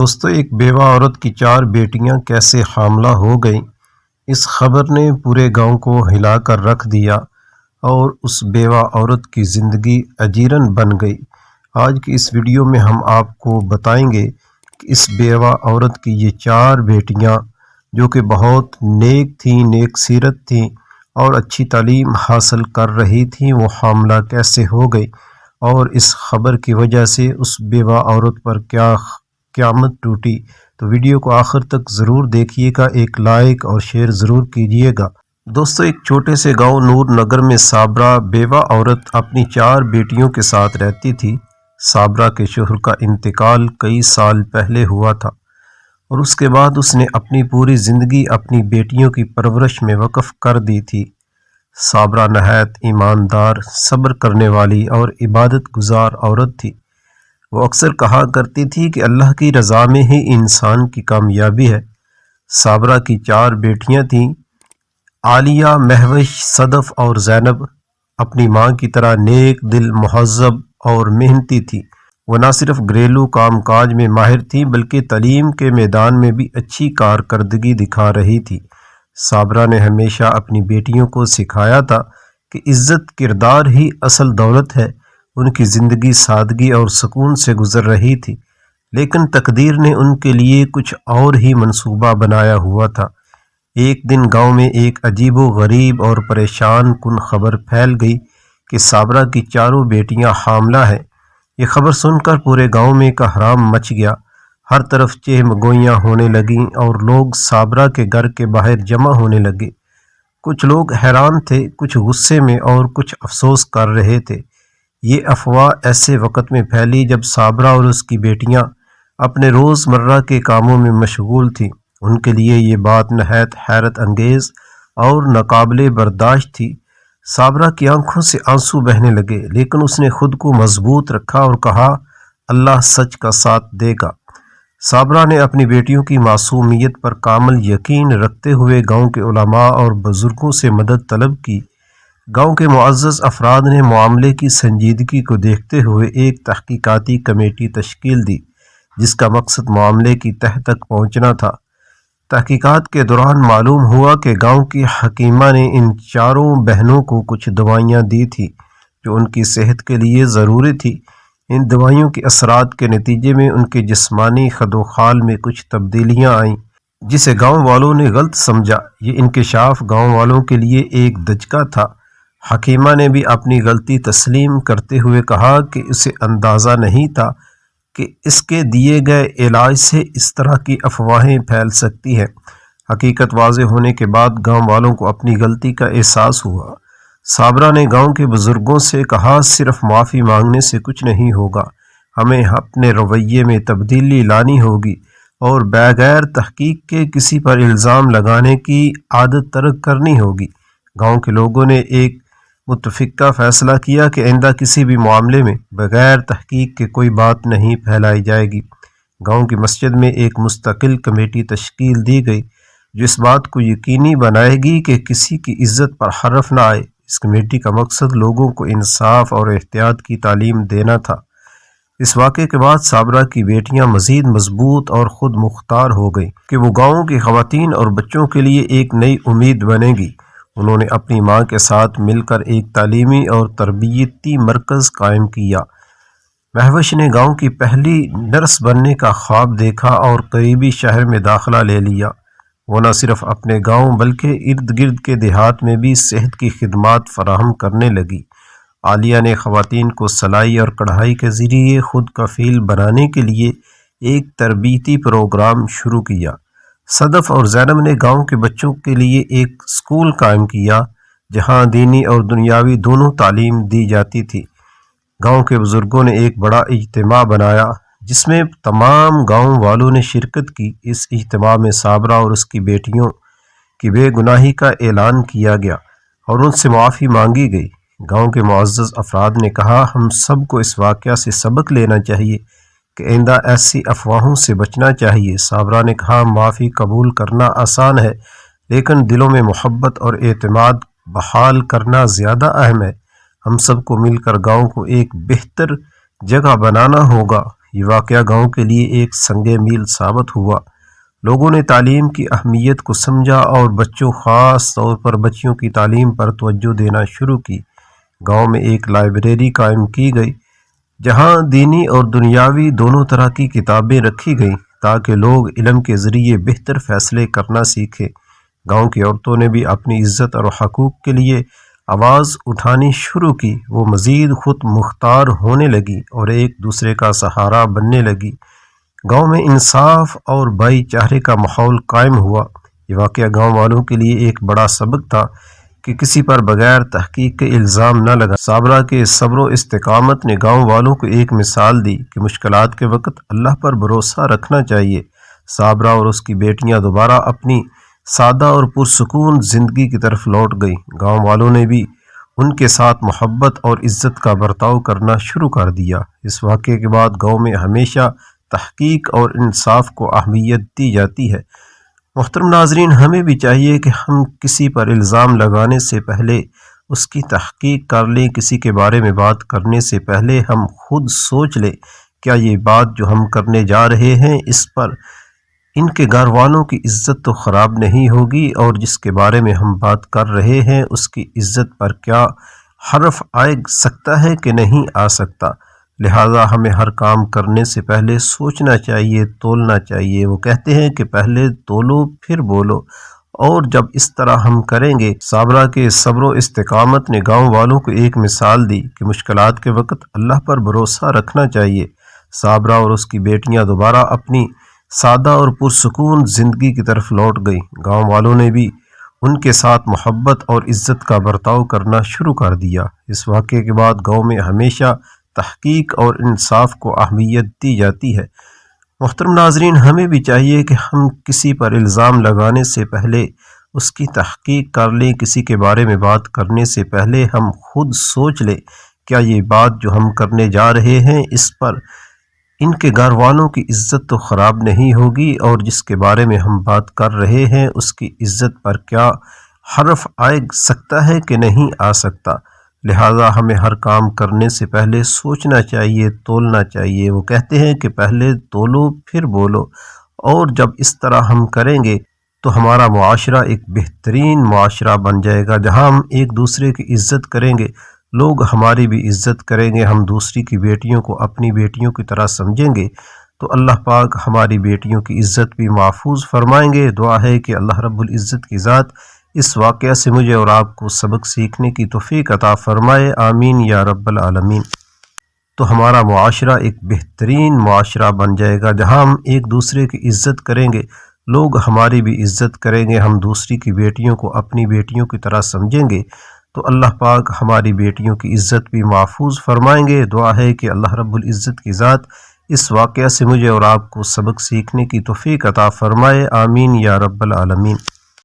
دوستو، ایک بیوہ عورت کی 4 بیٹیاں کیسے حاملہ ہو گئیں، اس خبر نے پورے گاؤں کو ہلا کر رکھ دیا اور اس بیوہ عورت کی زندگی اجیرن بن گئی۔ آج کی اس ویڈیو میں ہم آپ کو بتائیں گے کہ اس بیوہ عورت کی یہ 4 بیٹیاں جو کہ بہت نیک تھیں، نیک سیرت تھیں اور اچھی تعلیم حاصل کر رہی تھیں، وہ حاملہ کیسے ہو گئی اور اس خبر کی وجہ سے اس بیوہ عورت پر کیا قیامت ٹوٹی۔ تو ویڈیو کو آخر تک ضرور دیکھیے گا، ایک لائک اور شیئر ضرور کیجیے گا۔ دوستو، ایک چھوٹے سے گاؤں نور نگر میں صابرہ بیوہ عورت اپنی 4 بیٹیوں کے ساتھ رہتی تھی۔ صابرہ کے شوہر کا انتقال کئی سال پہلے ہوا تھا اور اس کے بعد اس نے اپنی پوری زندگی اپنی بیٹیوں کی پرورش میں وقف کر دی تھی۔ صابرہ نہایت ایماندار، صبر کرنے والی اور عبادت گزار عورت تھی۔ وہ اکثر کہا کرتی تھی کہ اللہ کی رضا میں ہی انسان کی کامیابی ہے۔ صابرہ کی 4 بیٹیاں تھیں، عالیہ، مہوش، صدف اور زینب۔ اپنی ماں کی طرح نیک دل، مہذب اور محنتی تھی۔ وہ نہ صرف گھریلو کام کاج میں ماہر تھیں بلکہ تعلیم کے میدان میں بھی اچھی کارکردگی دکھا رہی تھی۔ صابرہ نے ہمیشہ اپنی بیٹیوں کو سکھایا تھا کہ عزت کردار ہی اصل دولت ہے۔ ان کی زندگی سادگی اور سکون سے گزر رہی تھی، لیکن تقدیر نے ان کے لیے کچھ اور ہی منصوبہ بنایا ہوا تھا۔ ایک دن گاؤں میں ایک عجیب و غریب اور پریشان کن خبر پھیل گئی کہ صابرہ کی 4 بیٹیاں حاملہ ہیں۔ یہ خبر سن کر پورے گاؤں میں کہرام مچ گیا۔ ہر طرف چہم گوئیاں ہونے لگیں اور لوگ صابرہ کے گھر کے باہر جمع ہونے لگے۔ کچھ لوگ حیران تھے، کچھ غصے میں اور کچھ افسوس کر رہے تھے۔ یہ افواہ ایسے وقت میں پھیلی جب صابرہ اور اس کی بیٹیاں اپنے روزمرہ کے کاموں میں مشغول تھیں۔ ان کے لیے یہ بات نہایت حیرت انگیز اور ناقابل برداشت تھی۔ صابرہ کی آنکھوں سے آنسو بہنے لگے، لیکن اس نے خود کو مضبوط رکھا اور کہا، اللہ سچ کا ساتھ دے گا۔ صابرہ نے اپنی بیٹیوں کی معصومیت پر کامل یقین رکھتے ہوئے گاؤں کے علماء اور بزرگوں سے مدد طلب کی۔ گاؤں کے معزز افراد نے معاملے کی سنجیدگی کو دیکھتے ہوئے ایک تحقیقاتی کمیٹی تشکیل دی، جس کا مقصد معاملے کی تہہ تک پہنچنا تھا۔ تحقیقات کے دوران معلوم ہوا کہ گاؤں کی حکیمہ نے ان 4 بہنوں کو کچھ دوائیاں دی تھیں جو ان کی صحت کے لیے ضروری تھی۔ ان دوائیوں کے اثرات کے نتیجے میں ان کے جسمانی خد و خال میں کچھ تبدیلیاں آئیں، جسے گاؤں والوں نے غلط سمجھا۔ یہ انکشاف گاؤں والوں کے لیے ایک دھچکا تھا۔ حکیمہ نے بھی اپنی غلطی تسلیم کرتے ہوئے کہا کہ اسے اندازہ نہیں تھا کہ اس کے دیے گئے علاج سے اس طرح کی افواہیں پھیل سکتی ہیں۔ حقیقت واضح ہونے کے بعد گاؤں والوں کو اپنی غلطی کا احساس ہوا۔ صابرہ نے گاؤں کے بزرگوں سے کہا، صرف معافی مانگنے سے کچھ نہیں ہوگا، ہمیں اپنے رویے میں تبدیلی لانی ہوگی اور بغیر تحقیق کے کسی پر الزام لگانے کی عادت ترک کرنی ہوگی۔ گاؤں کے لوگوں نے ایک متفقہ فیصلہ کیا کہ آئندہ کسی بھی معاملے میں بغیر تحقیق کے کوئی بات نہیں پھیلائی جائے گی۔ گاؤں کی مسجد میں ایک مستقل کمیٹی تشکیل دی گئی جو اس بات کو یقینی بنائے گی کہ کسی کی عزت پر حرف نہ آئے۔ اس کمیٹی کا مقصد لوگوں کو انصاف اور احتیاط کی تعلیم دینا تھا۔ اس واقعے کے بعد صابرہ کی بیٹیاں مزید مضبوط اور خود مختار ہو گئیں کہ وہ گاؤں کی خواتین اور بچوں کے لیے ایک نئی امید بنے گی۔ انہوں نے اپنی ماں کے ساتھ مل کر ایک تعلیمی اور تربیتی مرکز قائم کیا۔ مہوش نے گاؤں کی پہلی نرس بننے کا خواب دیکھا اور قریبی شہر میں داخلہ لے لیا۔ وہ نہ صرف اپنے گاؤں بلکہ ارد گرد کے دیہات میں بھی صحت کی خدمات فراہم کرنے لگی۔ عالیہ نے خواتین کو سلائی اور کڑھائی کے ذریعے خود کفیل بنانے کے لیے ایک تربیتی پروگرام شروع کیا۔ صدف اور زینب نے گاؤں کے بچوں کے لیے ایک اسکول قائم کیا جہاں دینی اور دنیاوی دونوں تعلیم دی جاتی تھی۔ گاؤں کے بزرگوں نے ایک بڑا اجتماع بنایا جس میں تمام گاؤں والوں نے شرکت کی۔ اس اجتماع میں صابرہ اور اس کی بیٹیوں کی بے گناہی کا اعلان کیا گیا اور ان سے معافی مانگی گئی۔ گاؤں کے معزز افراد نے کہا، ہم سب کو اس واقعہ سے سبق لینا چاہیے کہ آئندہ ایسی افواہوں سے بچنا چاہیے۔ صابرہ نے کہا، معافی قبول کرنا آسان ہے لیکن دلوں میں محبت اور اعتماد بحال کرنا زیادہ اہم ہے۔ ہم سب کو مل کر گاؤں کو ایک بہتر جگہ بنانا ہوگا۔ یہ واقعہ گاؤں کے لیے ایک سنگ میل ثابت ہوا۔ لوگوں نے تعلیم کی اہمیت کو سمجھا اور بچوں، خاص طور پر بچیوں کی تعلیم پر توجہ دینا شروع کی۔ گاؤں میں ایک لائبریری قائم کی گئی جہاں دینی اور دنیاوی دونوں طرح کی کتابیں رکھی گئیں تاکہ لوگ علم کے ذریعے بہتر فیصلے کرنا سیکھیں۔ گاؤں کی عورتوں نے بھی اپنی عزت اور حقوق کے لیے آواز اٹھانی شروع کی۔ وہ مزید خود مختار ہونے لگی اور ایک دوسرے کا سہارا بننے لگی۔ گاؤں میں انصاف اور بھائی چارے کا ماحول قائم ہوا۔ یہ واقعہ گاؤں والوں کے لیے ایک بڑا سبق تھا کہ کسی پر بغیر تحقیق کے الزام نہ لگا۔ صابرہ کے صبر و استقامت نے گاؤں والوں کو ایک مثال دی کہ مشکلات کے وقت اللہ پر بھروسہ رکھنا چاہیے۔ صابرہ اور اس کی بیٹیاں دوبارہ اپنی سادہ اور پرسکون زندگی کی طرف لوٹ گئیں۔ گاؤں والوں نے بھی ان کے ساتھ محبت اور عزت کا برتاؤ کرنا شروع کر دیا۔ اس واقعے کے بعد گاؤں میں ہمیشہ تحقیق اور انصاف کو اہمیت دی جاتی ہے۔ محترم ناظرین، ہمیں بھی چاہیے کہ ہم کسی پر الزام لگانے سے پہلے اس کی تحقیق کر لیں۔ کسی کے بارے میں بات کرنے سے پہلے ہم خود سوچ لیں، کیا یہ بات جو ہم کرنے جا رہے ہیں اس پر ان کے گھر والوں کی عزت تو خراب نہیں ہوگی، اور جس کے بارے میں ہم بات کر رہے ہیں اس کی عزت پر کیا حرف آ سکتا ہے کہ نہیں آ سکتا۔ لہٰذا ہمیں ہر کام کرنے سے پہلے سوچنا چاہیے، تولنا چاہیے۔ وہ کہتے ہیں کہ پہلے تولو پھر بولو، اور جب اس طرح ہم کریں گے۔ صابرہ کے صبر و استقامت نے گاؤں والوں کو ایک مثال دی کہ مشکلات کے وقت اللہ پر بھروسہ رکھنا چاہیے۔ صابرہ اور اس کی بیٹیاں دوبارہ اپنی سادہ اور پرسکون زندگی کی طرف لوٹ گئیں۔ گاؤں والوں نے بھی ان کے ساتھ محبت اور عزت کا برتاؤ کرنا شروع کر دیا۔ اس واقعے کے بعد گاؤں میں ہمیشہ تحقیق اور انصاف کو اہمیت دی جاتی ہے۔ محترم ناظرین، ہمیں بھی چاہیے کہ ہم کسی پر الزام لگانے سے پہلے اس کی تحقیق کر لیں۔ کسی کے بارے میں بات کرنے سے پہلے ہم خود سوچ لیں، کیا یہ بات جو ہم کرنے جا رہے ہیں اس پر ان کے گھر والوں کی عزت تو خراب نہیں ہوگی، اور جس کے بارے میں ہم بات کر رہے ہیں اس کی عزت پر کیا حرف آ سکتا ہے کہ نہیں آ سکتا۔ لہٰذا ہمیں ہر کام کرنے سے پہلے سوچنا چاہیے، تولنا چاہیے۔ وہ کہتے ہیں کہ پہلے تولو پھر بولو، اور جب اس طرح ہم کریں گے تو ہمارا معاشرہ ایک بہترین معاشرہ بن جائے گا جہاں ہم ایک دوسرے کی عزت کریں گے، لوگ ہماری بھی عزت کریں گے۔ ہم دوسری کی بیٹیوں کو اپنی بیٹیوں کی طرح سمجھیں گے تو اللہ پاک ہماری بیٹیوں کی عزت بھی محفوظ فرمائیں گے۔ دعا ہے کہ اللہ رب العزت کی ذات اس واقعہ سے مجھے اور آپ کو سبق سیکھنے کی توفیق عطا فرمائے، آمین یا رب العالمین۔ تو ہمارا معاشرہ ایک بہترین معاشرہ بن جائے گا جہاں ہم ایک دوسرے کی عزت کریں گے، لوگ ہماری بھی عزت کریں گے۔ ہم دوسری کی بیٹیوں کو اپنی بیٹیوں کی طرح سمجھیں گے تو اللہ پاک ہماری بیٹیوں کی عزت بھی محفوظ فرمائیں گے۔ دعا ہے کہ اللہ رب العزت کی ذات اس واقعہ سے مجھے اور آپ کو سبق سیکھنے کی توفیق عطا فرمائے، آمین یا رب العالمین۔